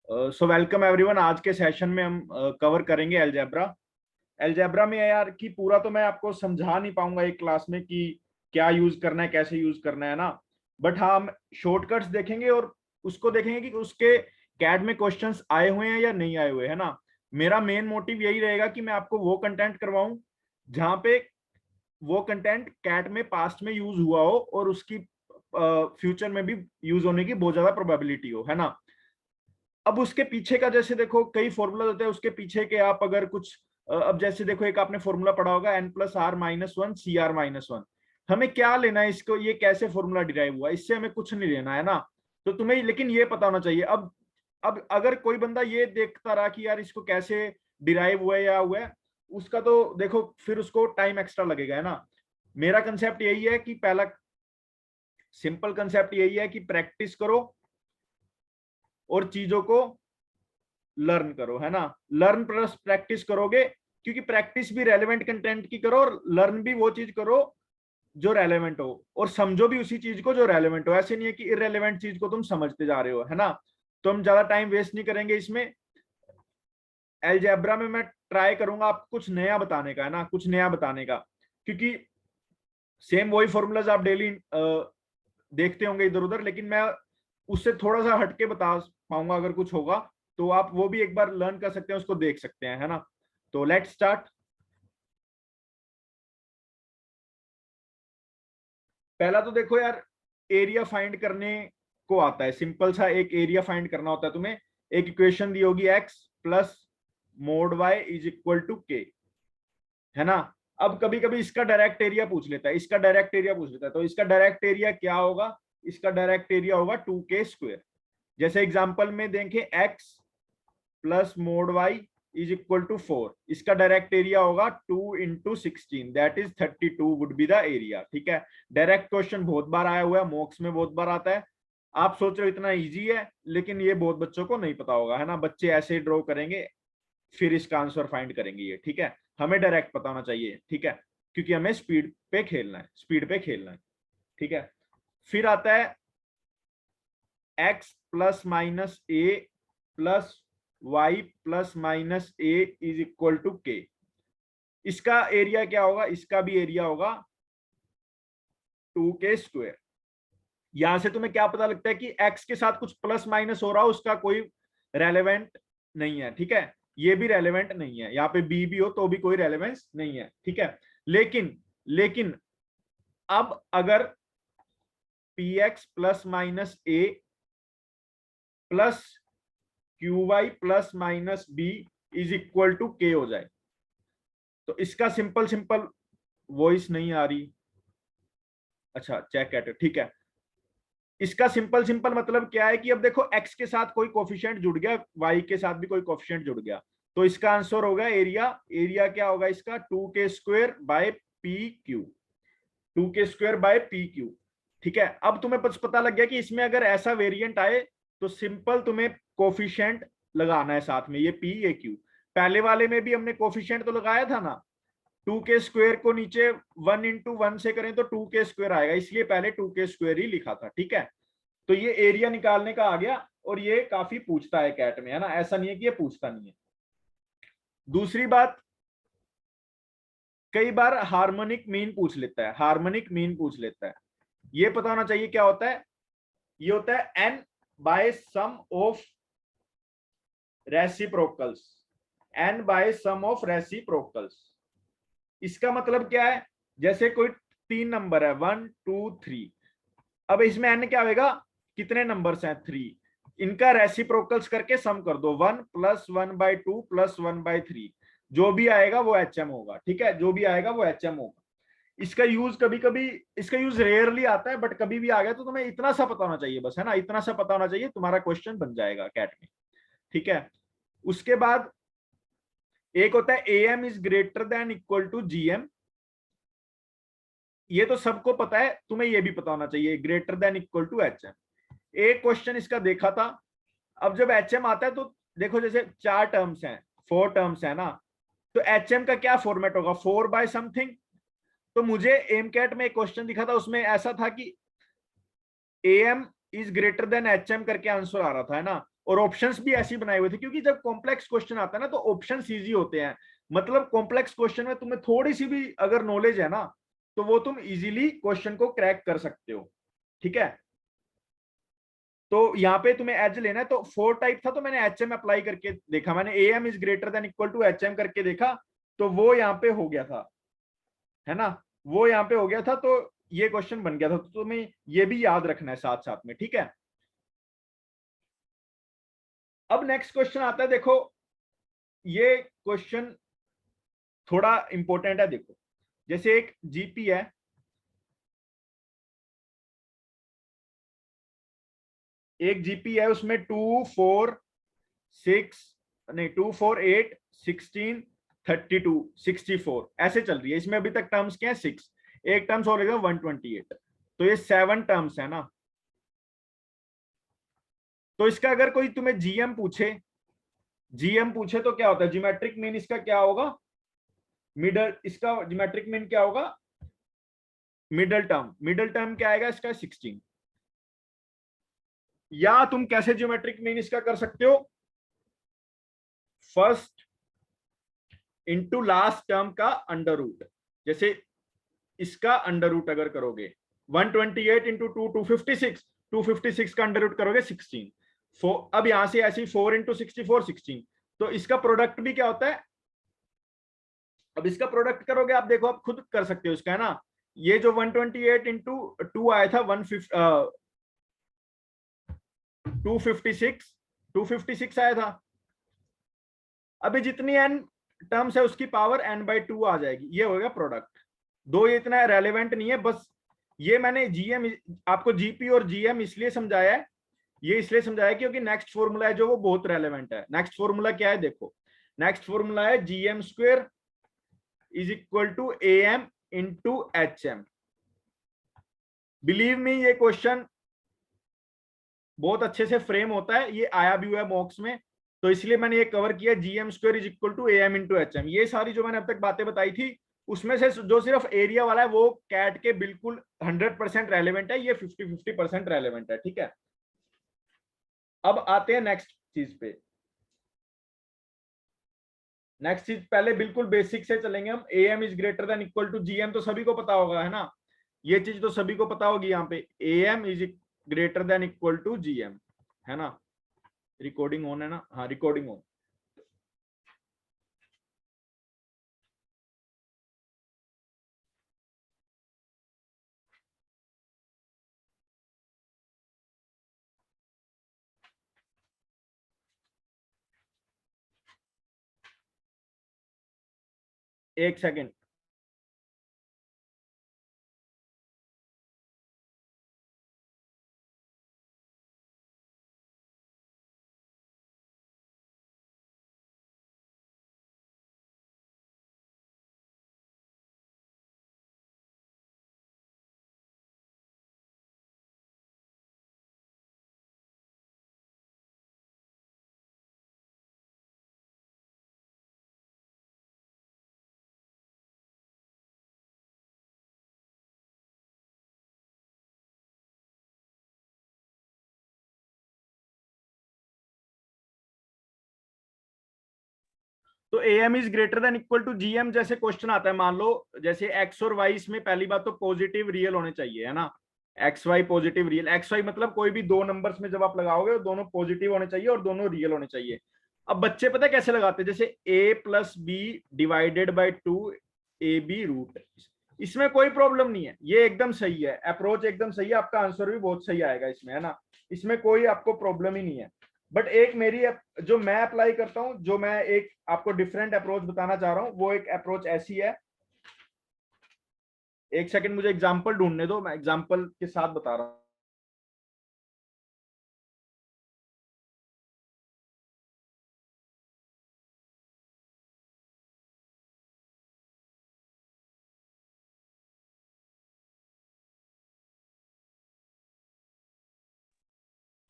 So welcome everyone. आज के session में हम कवर करेंगे अलजेब्रा। अलजेब्रा में यार कि पूरा तो मैं आपको समझा नहीं पाऊंगा एक क्लास में कि क्या यूज करना है, कैसे यूज करना है ना। बट हाँ, हम शॉर्टकट्स देखेंगे और उसको देखेंगे कि उसके कैड में क्वेश्चंस आए हुए हैं या नहीं आए हुए है ना। मेरा मेन मोटिव यही रहेगा कि मैं आपको वो कंटेंट करवाऊं जहां पे वो कंटेंट कैट में पास्ट में यूज हुआ हो और उसकी फ्यूचर में भी यूज होने की बहुत ज्यादा प्रोबेबिलिटी हो, है ना। अब उसके पीछे का जैसे देखो कई फॉर्मूला होते हैं उसके पीछे के, आप अगर कुछ अब जैसे देखो एक आपने फॉर्मूला पढ़ा होगा n+r-1 CR-1। हमें क्या लेना है इसको, ये कैसे फॉर्मूला डिराइव हुआ, इससे हमें कुछ नहीं लेना है ना। तो तुम्हें लेकिन ये पता होना चाहिए। अब अगर कोई बंदा ये देखता रहा कि यार इसको कैसे डिराइव हुआ है या हुआ है, उसका तो देखो फिर उसको टाइम एक्स्ट्रा लगेगा, है ना। मेरा कंसेप्ट यही है कि पहला सिंपल कंसेप्ट यही है कि प्रैक्टिस करो और चीजों को लर्न करो, है ना। लर्न प्लस प्रैक्टिस करोगे, क्योंकि प्रैक्टिस भी रेलेवेंट कंटेंट की करो और लर्न भी वो चीज करो जो रेलेवेंट हो, और समझो भी उसी चीज को जो रेलेवेंट हो। ऐसे नहीं है कि इरेलीवेंट चीज को तुम समझते जा रहे हो, है ना। तो हम ज्यादा टाइम वेस्ट नहीं करेंगे इसमें। अलजेब्रा में मैं ट्राई करूंगा आपको कुछ नया बताने का, है ना, कुछ नया बताने का, क्योंकि सेम वही फॉर्मूलाज आप डेली देखते होंगे इधर उधर, लेकिन मैं उससे थोड़ा सा हटके बता पाऊंगा। अगर कुछ होगा तो आप वो भी एक बार लर्न कर सकते हैं, उसको देख सकते हैं, है ना। तो लेट्स स्टार्ट। पहला तो देखो यार, एरिया फाइंड करने को आता है। सिंपल सा एक एरिया फाइंड करना होता है तुम्हें। एक इक्वेशन दी होगी x+mod y=k, है ना। अब कभी कभी इसका डायरेक्ट एरिया पूछ लेता है, इसका डायरेक्ट एरिया पूछ लेता है, तो इसका डायरेक्ट एरिया क्या होगा? इसका डायरेक्ट एरिया होगा 2k²। जैसे एग्जांपल में देखें x+mod y=4, इसका डायरेक्ट एरिया होगा 2 × 16, that is 32 would be the area. ठीक है, डायरेक्ट क्वेश्चन बहुत बार आया हुआ है, मॉक्स में बहुत बार आता है। आप सोच रहे हो इतना इजी है, लेकिन ये बहुत बच्चों को नहीं पता होगा, है ना। बच्चे ऐसे ड्रॉ करेंगे फिर इसका आंसर फाइंड करेंगे ये। ठीक है, हमें डायरेक्ट पता होना चाहिए, ठीक है, क्योंकि हमें स्पीड पे खेलना है, स्पीड पे खेलना है। ठीक है, फिर आता है x+-a+y+-a=k। इसका एरिया क्या होगा? इसका भी एरिया होगा 2k²। यहां से तुम्हें क्या पता लगता है कि x के साथ कुछ प्लस माइनस हो रहा हो, उसका कोई रेलेवेंट नहीं है। ठीक है, ये भी रेलेवेंट नहीं है, यहाँ पे b भी हो तो भी कोई रेलेवेंस नहीं है। ठीक है, लेकिन लेकिन अब अगर px+-a प्लस qy+-b=k हो जाए, तो इसका सिंपल सिंपल वॉइस नहीं आ रही। अच्छा, चेक एट, ठीक है। इसका सिंपल सिंपल मतलब क्या है कि अब देखो x के साथ कोई कोफिशिएंट जुड़ गया, y के साथ भी कोई कोफिशिएंट जुड़ गया, तो इसका आंसर होगा एरिया। एरिया क्या होगा इसका? 2k² / pq, 2k² / pq। ठीक है, अब तुम्हें बस पता लग गया कि इसमें अगर ऐसा वेरिएंट आए तो सिंपल तुम्हें कोफिशिएंट लगाना है साथ में, ये p ये q। पहले वाले में भी हमने कोफिशिएंट तो लगाया था ना, 2k² को नीचे 1 × 1 से करें तो 2k² आएगा, इसलिए पहले 2k² ही लिखा था। ठीक है, तो ये एरिया निकालने का आ गया, और ये काफी पूछता है कैट में, है ना, ऐसा नहीं है कि ये पूछता नहीं है। दूसरी बात, कई बार हार्मोनिक मीन पूछ लेता है, हार्मोनिक मीन पूछ लेता है। ये पता होना चाहिए क्या होता है। ये होता है n/sum of reciprocals, n/sum of reciprocals. इसका मतलब क्या है? जैसे कोई 3 नंबर है 1 2 3, अब इसमें n क्या होगा? कितने नंबर्स हैं? 3। इनका रेसिप्रोकल्स करके सम कर दो, 1 + 1/2 + 1/3, जो भी आएगा वो HM होगा। ठीक है, जो भी आएगा वो HM होगा। इसका यूज कभी कभी, इसका यूज रेयरली आता है, बट कभी भी आ गया तो तुम्हें इतना सा पता होना चाहिए बस, है ना, इतना सा पता होना चाहिए, तुम्हारा क्वेश्चन बन जाएगा कैट में। ठीक है, उसके बाद एक होता है AM > ये तो सबको पता है, तुम्हें ये भी पता होना चाहिए >HM। एक क्वेश्चन इसका देखा था। अब जब HM आता है तो देखो, जैसे 4 टर्म्स हैं, 4 टर्म्स है ना, तो HM का क्या फॉर्मेट होगा? 4/समथिंग। तो मुझे एम कैट में एक क्वेश्चन दिखा था, उसमें ऐसा था कि AM > HM करके आंसर आ रहा था, है ना। और ऑप्शंस भी ऐसे बनाए हुए थे, क्योंकि जब कॉम्प्लेक्स क्वेश्चन आता है ना तो ऑप्शंस इजी होते हैं। मतलब कॉम्प्लेक्स क्वेश्चन में तुम्हें थोड़ी सी भी अगर नॉलेज है ना तो वो तुम इजीली क्वेश्चन को क्रैक कर सकते हो, ठीक है। तो यहाँ पे तुम्हें एच लेना है, तो 4 टाइप था तो मैंने एच एम अप्लाई करके देखा, मैंने A M is greater than equal to H M करके देखा, तो वो यहाँ पे हो गया था, है ना, वो यहाँ पे हो गया था, तो ये क्वेश्चन बन गया था। तो तुम्हें ये भी याद रखना है साथ साथ में, ठीक है। अब नेक्स्ट क्वेश्चन आता है, देखो ये क्वेश्चन थोड़ा इंपॉर्टेंट है। देखो जैसे एक जीपी है, एक जीपी है, उसमें 2 4 6 नहीं 2 4 8 16 32 64 ऐसे चल रही है। इसमें अभी तक टर्म्स क्या है 6, एक टर्म्स और 128, तो ये 7 टर्म्स है ना। तो इसका अगर कोई तुम्हें जीएम पूछे, जीएम पूछे तो क्या होता है, ज्योमेट्रिक मीन इसका क्या होगा, मिडल, इसका ज्योमेट्रिक मीन क्या होगा, मिडल टर्म, मिडल टर्म क्या आएगा इसका 16। या तुम कैसे ज्योमेट्रिक मीन इसका कर सकते हो, फर्स्ट इंटू लास्ट टर्म का अंडर रूट, जैसे इसका अंडर रूट अगर करोगे 128 इंटू 2 256, 256 का अंडर रूट करोगे 16। अब यहां से ऐसे 4 इंटू 64 16, तो इसका प्रोडक्ट भी क्या होता है, अब इसका प्रोडक्ट करोगे आप देखो, आप खुद कर सकते हो इसका, है ना। ये जो 128 इंटू 2 आया था 256, 256 आया था। अभी जितनी एन टर्म्स है उसकी पावर n बाई 2 आ जाएगी, ये होगा प्रोडक्ट। दो ये इतना रेलेवेंट नहीं है, बस ये मैंने जीएम आपको जीपी और जीएम इसलिए समझाया है, ये इसलिए समझाया क्योंकि नेक्स्ट फॉर्मूला है जो वो बहुत रेलेवेंट है। नेक्स्ट फॉर्मूला क्या है, देखो नेक्स्ट फॉर्मूला है GM square is equal to A M into H M. Believe me ये क्वेश्चन बहुत अच्छे से फ्रेम होता है, ये आया भी हुआ है मॉक्स में, तो इसलिए मैंने ये कवर किया GM square is equal to A M into H M. ये सारी जो मैंने अब तक बातें बताई थी उसमें से जो सिर्फ एरिया वाला है वो कैट के बिल्कुल 100% रेलेवेंट है, ये 50-50% रेलेवेंट है, ठीक है। अब आते हैं नेक्स्ट चीज पे। नेक्स्ट चीज पहले बिल्कुल बेसिक से चलेंगे हम, A M is greater than equal to GM, तो सभी को पता होगा, है ना, ये चीज तो सभी को पता होगी। यहाँ पे A M is greater than equal to GM, है ना। रिकॉर्डिंग ऑन है ना, हाँ रिकॉर्डिंग ऑन। एक सेकेंड, तो A M is greater than equal to G M, जैसे क्वेश्चन आता है, मान लो जैसे एक्स और वाई, इसमें पहली बात तो पॉजिटिव रियल होने चाहिए, है ना। X Y positive real, X Y मतलब कोई भी दो नंबर्स में जब आप लगाओगे दोनों पॉजिटिव होने चाहिए और दोनों रियल होने चाहिए। अब बच्चे पता है कैसे लगाते हैं, जैसे A plus B divided by 2 A B root, इसमें कोई प्रॉब्लम नहीं है, ये एकदम सही है, अप्रोच एकदम सही है, आपका आंसर भी बहुत सही आएगा इसमें, है ना, इसमें कोई आपको प्रॉब्लम ही नहीं है। बट एक मेरी जो मैं अप्लाई करता हूं, जो मैं एक आपको डिफरेंट अप्रोच बताना चाह रहा हूं, वो एक अप्रोच ऐसी है। एक सेकंड मुझे एग्जांपल ढूंढने दो, मैं एग्जांपल के साथ बता रहा हूं।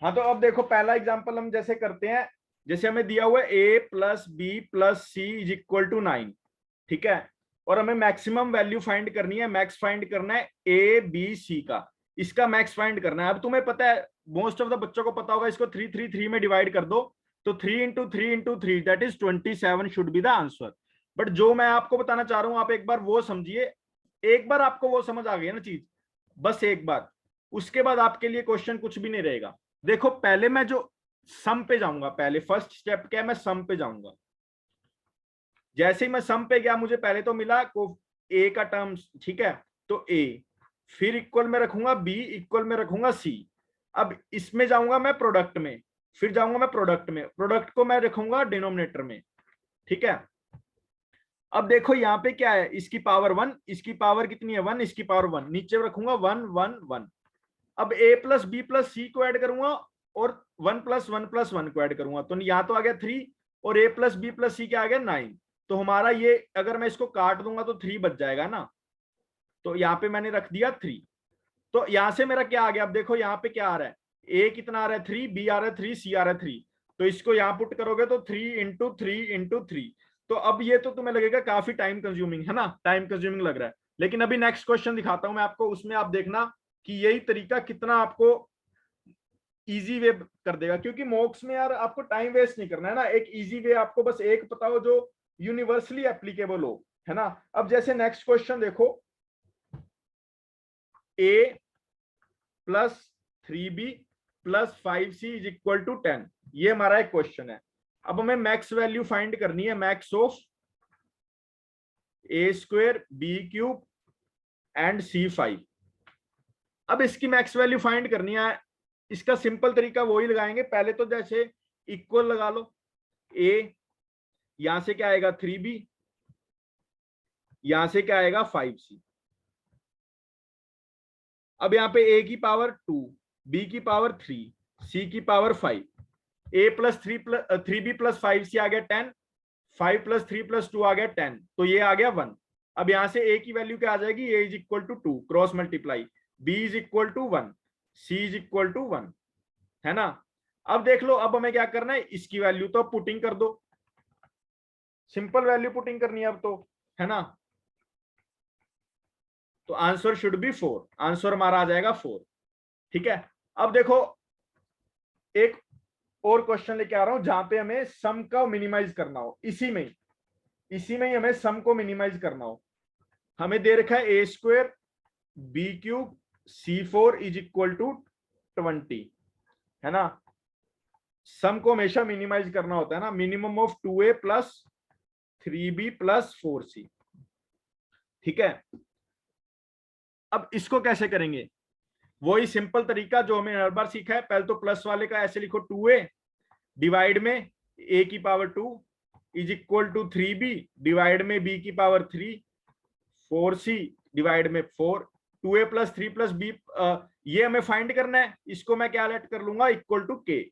हाँ तो अब देखो पहला एग्जांपल हम जैसे करते हैं, जैसे हमें दिया हुआ है A plus B plus C is equal to 9, ठीक है, और हमें मैक्सिमम वैल्यू फाइंड करनी है, मैक्स फाइंड करना है ए बी सी का। इसका मैक्स फाइंड करना है। अब तुम्हें पता है, मोस्ट ऑफ द बच्चों को पता होगा, इसको 3 में डिवाइड कर दो तो 3 × 3 × 3 that is 27 should be the answer. But जो मैं आपको बताना चाह रहा हूं, आप एक बार वो समझिए, एक बार आपको वो समझ आ गई ना चीज, बस एक बार, उसके बाद आपके लिए क्वेश्चन कुछ भी नहीं रहेगा। देखो पहले मैं जो सम पे जाऊंगा, पहले फर्स्ट स्टेप क्या है, मैं सम पे जाऊंगा। जैसे ही मैं सम पे गया, मुझे पहले तो मिला को ए का टर्म, ठीक है, तो ए, फिर इक्वल में रखूंगा बी, इक्वल में रखूंगा सी। अब इसमें जाऊंगा मैं प्रोडक्ट में, फिर जाऊंगा मैं प्रोडक्ट में, प्रोडक्ट को मैं रखूंगा डिनोमिनेटर में, ठीक है। अब देखो यहाँ पे क्या है, इसकी पावर 1, इसकी पावर कितनी है 1, इसकी पावर 1, नीचे रखूंगा 1 1 1। अब a प्लस बी प्लस सी को ऐड करूंगा और 1 + 1 + 1 को ऐड करूंगा, तो यहाँ तो आ गया 3 और a प्लस बी प्लस सी क्या आ गया 9। तो हमारा ये, अगर मैं इसको काट दूंगा तो 3 बच जाएगा ना, तो यहाँ पे मैंने रख दिया 3। तो यहाँ से मेरा क्या आ गया, अब देखो यहाँ पे क्या आ रहा है, a कितना आ रहा है 3, b आ रहा है 3, c आ रहा है 3, तो इसको यहाँ पुट करोगे तो 3 × 3 × 3। तो अब ये तो तुम्हें लगेगा काफी टाइम कंज्यूमिंग है ना, टाइम कंज्यूमिंग लग रहा है, लेकिन अभी नेक्स्ट क्वेश्चन दिखाता हूं मैं आपको, उसमें आप देखना कि यही तरीका कितना आपको इजी वे कर देगा। क्योंकि मॉक्स में यार आपको टाइम वेस्ट नहीं करना है ना, एक इजी वे आपको बस एक पता हो जो यूनिवर्सली एप्लीकेबल हो, है ना। अब जैसे नेक्स्ट क्वेश्चन देखो, a + 3b + 5c = 10, ये हमारा एक क्वेश्चन है। अब हमें मैक्स वैल्यू फाइंड करनी है, max of a² b³ and c5। अब इसकी मैक्स वैल्यू फाइंड करनी है, इसका सिंपल तरीका वही लगाएंगे, पहले तो जैसे इक्वल लगा लो, a, यहां से क्या आएगा 3b, यहां से क्या आएगा 5c। अब यहाँ पे a की पावर 2, b की पावर 3, c की पावर 5, a + 3b + 5c आ गया 10, 5 + 3 + 2 आ गया 10, तो ये आ गया 1। अब यहां से a की वैल्यू क्या आ जाएगी, a = 2 cross multiply, b = 1, c = 1, है ना। अब देख लो, अब हमें क्या करना है, इसकी वैल्यू तो पुटिंग कर दो, सिंपल वैल्यू पुटिंग करनी है अब तो, है ना। तो आंसर शुड बी 4, आंसर हमारा आ जाएगा 4, ठीक है। अब देखो एक और क्वेश्चन लेके आ रहा हूं जहां पे हमें सम का मिनिमाइज करना हो, इसी में ही हमें सम को मिनिमाइज करना हो। हमें दे रखा है a² b³ c4 = 20, है ना। सम को हमेशा मिनिमाइज करना होता है ना, minimum of 2a + 3b + 4c, ठीक है। अब इसको कैसे करेंगे, वही सिंपल तरीका जो हमें हर बार सीखा है। पहले तो प्लस वाले का ऐसे लिखो 2a डिवाइड में a की पावर 2 = 3b डिवाइड में b की पावर 3, 4c डिवाइड में 4, 2a + 3 + b, ये हमें फाइंड करना है, इसको मैं क्या लेट कर लूंगा = k।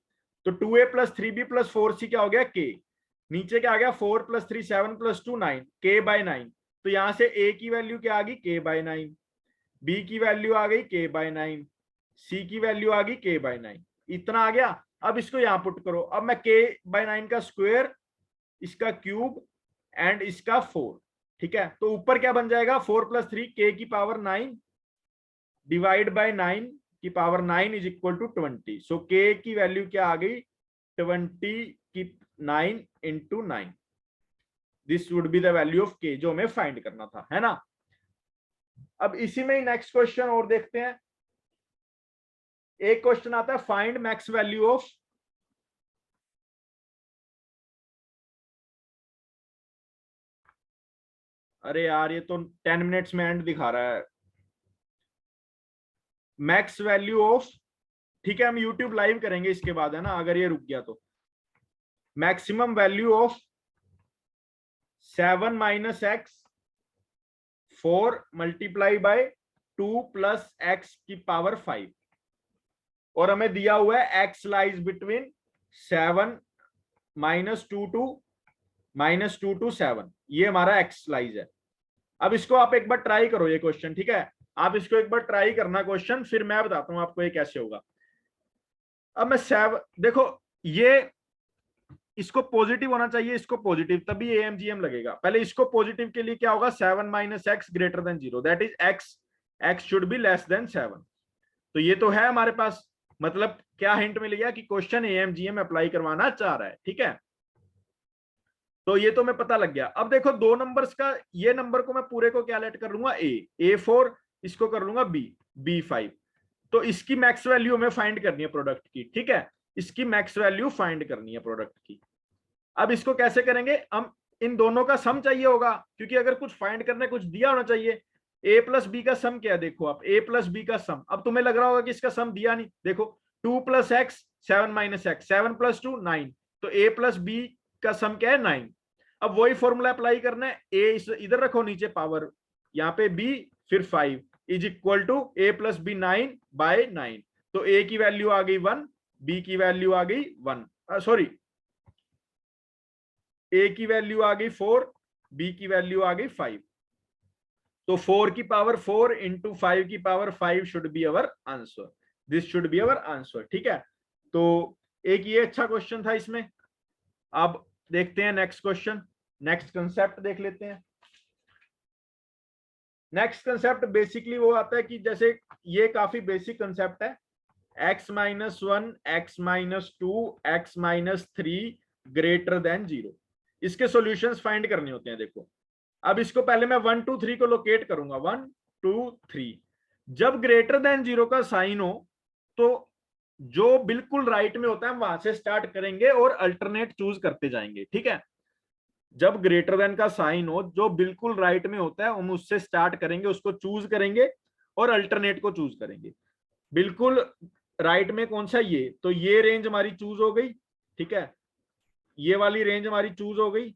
तो 2a + 3b + 4c क्या हो गया k, नीचे क्या आ गया 4 + 3 7 + 2 9, k/9। तो यहां से a की वैल्यू क्या आ गई k/9, b की वैल्यू आ गई k/9, c की वैल्यू आ गई k/9, इतना आ गया। अब इसको यहां पुट करो, अब मैं k/9 का स्क्वायर, इसका क्यूब एंड इसका 4, ठीक है। तो ऊपर क्या बन जाएगा 4 + 3 k की पावर 9 डिवाइड बाय 9 की पावर 9 = 20। सो k की वैल्यू क्या आ गई 20 की 9 × 9, this would be the value of k जो हमें फाइंड करना था, है ना। अब इसी में ही नेक्स्ट क्वेश्चन और देखते हैं। एक क्वेश्चन आता है फाइंड मैक्स वैल्यू ऑफ, अरे यार ये तो 10 मिनट्स में एंड दिखा रहा है, मैक्स वैल्यू ऑफ, ठीक है हम यूट्यूब लाइव करेंगे इसके बाद, है ना, अगर ये रुक गया तो। Maximum value of 7 - x 4 × 2 + x की पावर 5, और हमें दिया हुआ है x लाइज बिटवीन 7 -2 to 7, ये हमारा x लाइज है। अब इसको आप एक बार ट्राई करो ये क्वेश्चन, ठीक है, आप इसको एक बार ट्राई करना क्वेश्चन, फिर मैं बताता हूं आपको ये कैसे होगा। अब मैं 7 देखो, ये इसको पॉजिटिव होना चाहिए, इसको पॉजिटिव, तभी AMGM लगेगा। पहले इसको पॉजिटिव के लिए क्या होगा 7 - x > 0, that is x should be less than 7। तो ये तो है हमारे पास, मतलब क्या हिंट मिल गया कि क्वेश्चन एएमजीएम अप्लाई करवाना चाह रहा है, ठीक है। तो ये तो मैं पता लग गया। अब देखो दो नंबर्स का, ये नंबर को मैं पूरे को क्या लेट कर लूंगा, A4, इसको कर लूंगा B5। तो इसकी मैक्स वैल्यू हमें फाइंड करनी है प्रोडक्ट की, ठीक है, इसकी मैक्स वैल्यू फाइंड करनी है प्रोडक्ट की। अब इसको कैसे करेंगे, हम इन दोनों का सम चाहिए होगा, क्योंकि अगर कुछ फाइंड करना है कुछ दिया होना चाहिए। A प्लस बी का सम क्या है, देखो आप, A प्लस बी का सम। अब तुम्हें लग रहा होगा कि इसका सम दिया नहीं, देखो 2 plus x 7 minus x, 7 plus 2 9, तो A प्लस बी का सम क्या है 9। अब वही फॉर्मूला अप्लाई करना है, A इधर रखो नीचे पावर, यहाँ पे B फिर 5 is equal to A plus B 9/9। तो A की वैल्यू आ गई 1, B की वैल्यू आ गई 1, सॉरी A की वैल्यू आ गई 4, B की वैल्यू आ गई 5। तो 4 की पावर 4 इंटू 5 की power 5 should be our answer, this should be our answer, ठीक है। तो एक ये अच्छा क्वेश्चन था इसमें। अब देखते हैं नेक्स्ट क्वेश्चन, नेक्स्ट कंसेप्ट देख लेते हैं। नेक्स्ट कंसेप्ट बेसिकली वो आता है कि जैसे ये काफी बेसिक कंसेप्ट है, x-1 x-2 x-3 greater than 0, इसके सॉल्यूशंस फाइंड करने होते हैं। देखो अब इसको पहले मैं 1 2 3 को लोकेट करूंगा, 1 2 3। जब ग्रेटर देन 0 का साइन हो तो जो बिल्कुल राइट में होता है हम वहां से स्टार्ट करेंगे और अल्टरनेट चूज करते जाएंगे, ठीक है। जब ग्रेटर देन का साइन हो, जो बिल्कुल राइट में होता है हम उससे स्टार्ट करेंगे, उसको चूज करेंगे और अल्टरनेट को चूज करेंगे। बिल्कुल राइट में कौन सा, ये तो ये रेंज हमारी चूज हो गई, ठीक है, ये वाली रेंज हमारी चूज हो गई।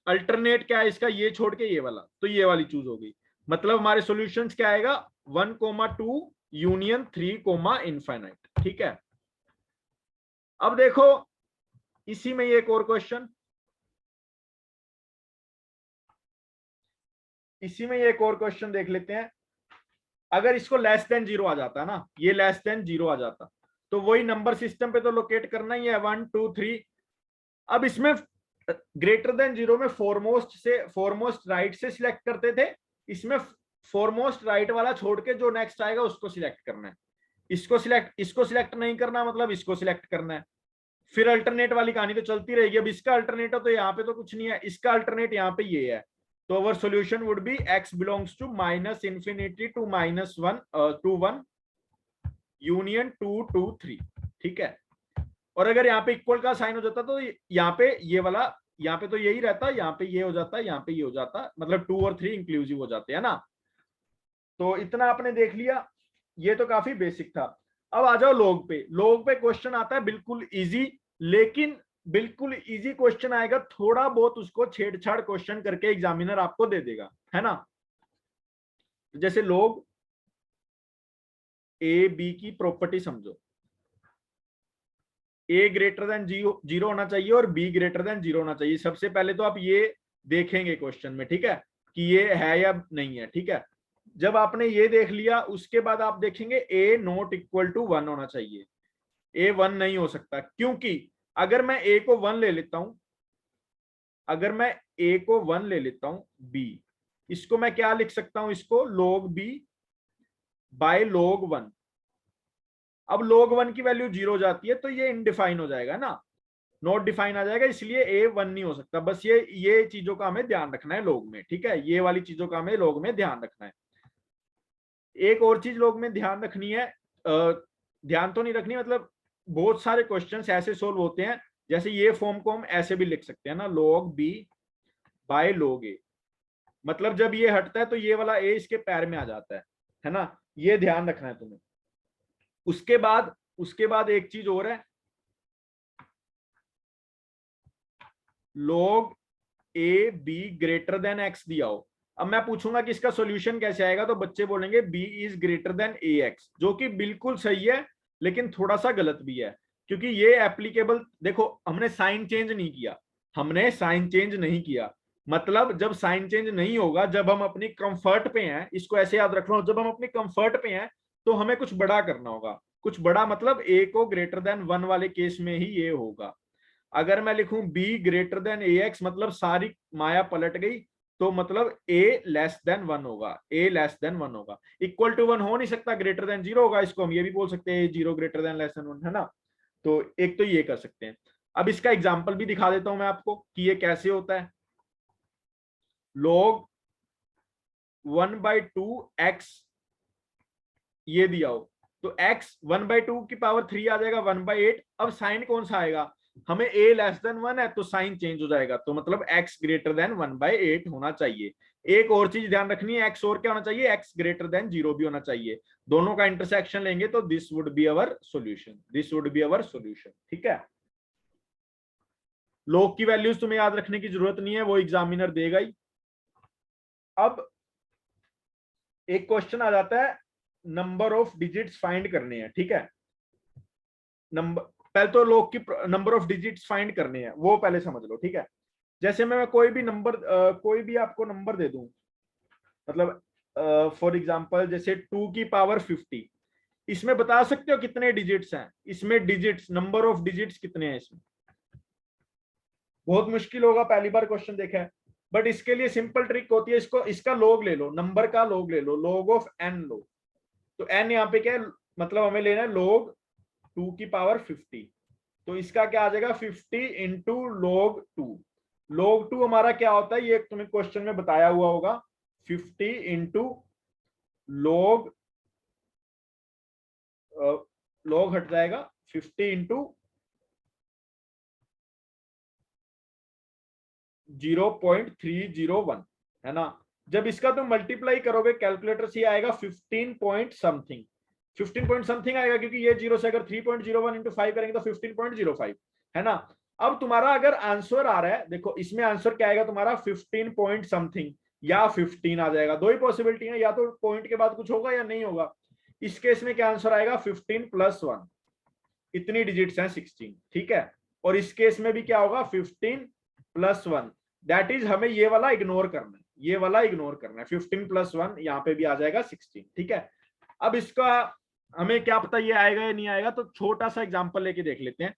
अल्टरनेट क्या है इसका, ये छोड़ के ये वाला, तो ये वाली चूज हो गई। मतलब हमारे सॉल्यूशंस क्या आएगा, 1,2 यूनियन 3, इनफाइनाइट, ठीक है। अब देखो इसी में एक और क्वेश्चन, इसी में एक और क्वेश्चन देख लेते हैं। अगर इसको लेस देन 0 आ जाता ना, ये लेस देन 0 आ जाता, तो वही नंबर सिस्टम पे तो लोकेट करना ही है 1 2 3। अब इसमें ग्रेटर देन 0 में फोरमोस्ट राइट से सिलेक्ट करते थे, इसमें फोरमोस्ट राइट वाला छोड़ के जो नेक्स्ट आएगा उसको सिलेक्ट करना है। इसको सिलेक्ट नहीं करना, मतलब इसको सिलेक्ट करना है। फिर अल्टरनेट वाली कहानी तो चलती रहेगी। अब इसका अल्टरनेट तो यहाँ पे तो कुछ नहीं है, इसका अल्टरनेट यहाँ पे ये है। तो our solution would be x belongs to -∞ to -1 to 1 union 2 to 3, ठीक है। और अगर यहाँ पे इक्वल का साइन हो जाता तो यहाँ पे ये वाला, यहाँ पे तो यही रहता, यहाँ पे ये हो जाता, यहाँ पे ये हो जाता, मतलब 2 और 3 इंक्लूसिव हो जाते हैं ना। तो इतना आपने देख लिया, ये तो काफी बेसिक था। अब आ जाओ लॉग पे। लॉग पे क्वेश्चन आता है बिल्कुल इजी, लेकिन बिल्कुल इजी क्वेश्चन आएगा, थोड़ा बहुत उसको छेड़छाड़ क्वेश्चन करके एग्जामिनर आपको दे देगा, है ना। जैसे लॉग ए बी की प्रॉपर्टी समझो, ए ग्रेटर देन 0 होना चाहिए और बी ग्रेटर देन 0 होना चाहिए। सबसे पहले तो आप ये देखेंगे क्वेश्चन में, ठीक है, कि ये है या नहीं है, ठीक है। जब आपने ये देख लिया उसके बाद आप देखेंगे ए नॉट इक्वल टू 1 होना चाहिए। ए 1 नहीं हो सकता, क्योंकि अगर मैं ए को 1 ले लेता हूं, अगर मैं ए को 1 ले लेता हूं, बी, इसको मैं क्या लिख सकता हूं, इसको log b बाय log 1। अब log 1 की वैल्यू 0 हो जाती है तो ये इनडिफाइन हो जाएगा ना, नॉट डिफाइन आ जाएगा, इसलिए ए 1 नहीं हो सकता। बस ये चीजों का हमें ध्यान रखना है log में, ठीक है, ये वाली चीजों का हमें log में ध्यान रखना है। एक और चीज log में ध्यान रखनी है, ध्यान तो नहीं रखनी, मतलब बहुत सारे क्वेश्चंस ऐसे सोल्व होते हैं, जैसे ये फॉर्म को हम ऐसे भी लिख सकते हैं ना, log b by log a। मतलब जब ये हटता है तो ये वाला a इसके पैर में आ जाता है ना, ये ध्यान रखना है तुम्हें। उसके बाद एक चीज और है, log a b greater than x दिया हो। अब मैं पूछूंगा कि इसका सॉल्यूशन कैसे आएगा, तो बच्चे बोलेंगे b is greater then ax, जो कि बिल्कुल सही है लेकिन थोड़ा सा गलत भी है, क्योंकि ये एप्लीकेबल, देखो हमने साइन चेंज नहीं किया, हमने साइन चेंज नहीं किया। मतलब जब साइन चेंज नहीं होगा, जब हम अपनी कंफर्ट पे हैं, इसको ऐसे याद रखना, जब हम अपनी कंफर्ट पे हैं तो हमें कुछ बड़ा करना होगा। कुछ बड़ा मतलब a को ग्रेटर देन 1 वाले केस में ही ये होगा। अगर मैं लिखूं b ग्रेटर देन ax, मतलब सारी माया पलट गई, तो मतलब a लेस देन 1 होगा, a लेस देन 1 होगा। इक्वल टू 1 हो नहीं सकता, ग्रेटर देन 0 होगा। इसको हम ये भी बोल सकते हैं 0 ग्रेटर देन लेस देन 1, है ना। तो एक तो ये कर सकते हैं। अब इसका एग्जांपल भी दिखा देता हूं मैं आपको कि ये कैसे होता है। log 1/2 x ये दिया हो तो x 1/2 की पावर 3 आ जाएगा 1/8। अब साइन कौन सा आएगा, हमें a लेस देन 1 है तो साइन चेंज हो जाएगा, तो मतलब x ग्रेटर देन 1/8 होना चाहिए। एक और चीज ध्यान रखनी है, x और क्या होना चाहिए, x ग्रेटर देन 0 भी होना चाहिए। दोनों का इंटरसेक्शन लेंगे तो this would be our solution, this would be our solution. ठीक है, log की वैल्यूज तुम्हें याद रखने की जरूरत नहीं है, वो एग्जामिनर देगा ही। अब एक क्वेश्चन आ जाता है, नंबर ऑफ डिजिट्स फाइंड करने हैं। ठीक है, नंबर पहले तो लोग की नंबर ऑफ डिजिट्स फाइंड करने हैं, वो पहले समझ लो। ठीक है, जैसे मैं कोई भी नंबर कोई भी आपको नंबर दे दूं, मतलब फॉर एग्जांपल जैसे 2 की पावर 50, इसमें बता सकते हो कितने डिजिट्स हैं, इसमें डिजिट्स नंबर ऑफ डिजिट्स कितने हैं इसमें। बहुत मुश्किल होगा, पहली बार क्वेश्चन देखा है, बट इसके लिए सिंपल ट्रिक होती है, इसको इसका लोग ले लो, नंबर का लोग ले लो, लोग ऑफ एन लो। तो एन यहाँ पे क्या है, मतलब हमें लेना है लोग 2 की पावर 50, तो इसका क्या आ जाएगा 50 इंटू log 2। log 2 हमारा क्या होता है, ये तुम्हें क्वेश्चन में बताया हुआ होगा, 50 इंटू log log हट जाएगा 50 इंटू 0.301, है ना। जब इसका तुम मल्टीप्लाई करोगे कैलकुलेटर से आएगा 15 पॉइंट समथिंग, 15 पॉइंट समथिंग आएगा, क्योंकि ये जीरो से अगर 3.01 इंटू 5 करेंगे तो 15.05, है ना। अब तुम्हारा अगर आंसर आ रहा है, देखो इसमें आंसर क्या आएगा तुम्हारा 15 पॉइंट समथिंग या 15 आ जाएगा। दो ही पॉसिबिलिटी है, या तो पॉइंट के बाद कुछ होगा या नहीं होगा। इस केस में क्या आंसर आएगा 15 प्लस 1, इतनी डिजिट्स हैं 16। ठीक है, और इस केस में भी क्या होगा 15 प्लस 1, दैट इज हमें ये वाला इग्नोर करना है, ये वाला इग्नोर करना है। 15 प्लस 1 यहाँ पे भी आ जाएगा 16। ठीक है, अब इसका हमें क्या पता ये आएगा या नहीं आएगा, तो छोटा सा एग्जांपल लेके देख लेते हैं।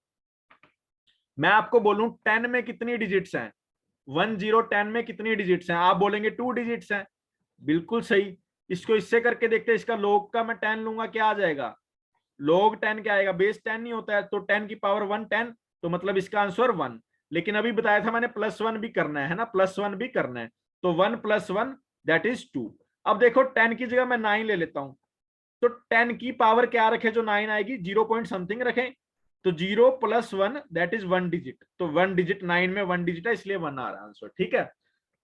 मैं आपको बोलूं 10 में कितनी डिजिट्स हैं, 10 में कितनी डिजिट्स हैं, आप बोलेंगे 2 डिजिट्स हैं, बिल्कुल सही। इसको इससे करके देखते हैं, इसका log का मैं 10 लूंगा, क्या आ जाएगा log 10 क्या आएगा, बेस 10 नहीं होता है, तो 10 की पावर 1 10, तो मतलब इसका आंसर 1। लेकिन अभी बताया था मैंने प्लस 1 भी करना है ना, प्लस 1 भी करना है, तो 1 प्लस 1 दैट इज 2। अब देखो 10 की जगह मैं 9 ले लेता हूं, तो 10 की पावर क्या रखे जो 9 आएगी, 0 पॉइंट समथिंग रखें, तो 0 प्लस 1 दैट इज 1 डिजिट, तो 1 डिजिट 9 में 1 डिजिट है, इसलिए 1 आ रहा है आंसर। ठीक है,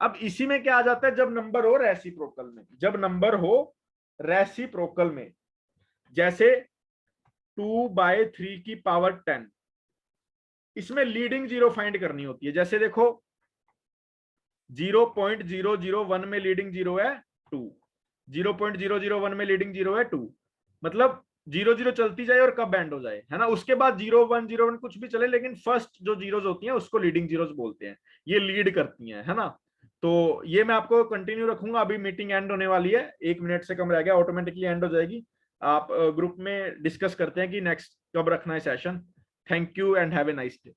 अब इसी में क्या आ जाता है, जब नंबर हो रेसिप्रोकल में, जब नंबर हो रेसिप्रोकल में, जैसे 2/3 की पावर 10, इसमें लीडिंग जीरो फाइंड करनी होती है। जैसे देखो 0.001 में लीडिंग जीरो है 2, 0.001 में लीडिंग जीरो है 2, मतलब 0 0 चलती जाए और कब एंड हो जाए, है ना। उसके बाद 0 1 0 1 कुछ भी चले, लेकिन फर्स्ट जो जीरोज होती हैं उसको लीडिंग जीरोज बोलते हैं, ये लीड करती हैं, है ना। तो ये मैं आपको कंटिन्यू रखूंगा, अभी मीटिंग एंड होने वाली है, 1 मिनट से कम रह गया, ऑटोमेटिकली एंड हो जाएगी। आप ग्रुप में डिस्कस करते हैं कि नेक्स्ट कब रखना है session. Thank you and have a nice day.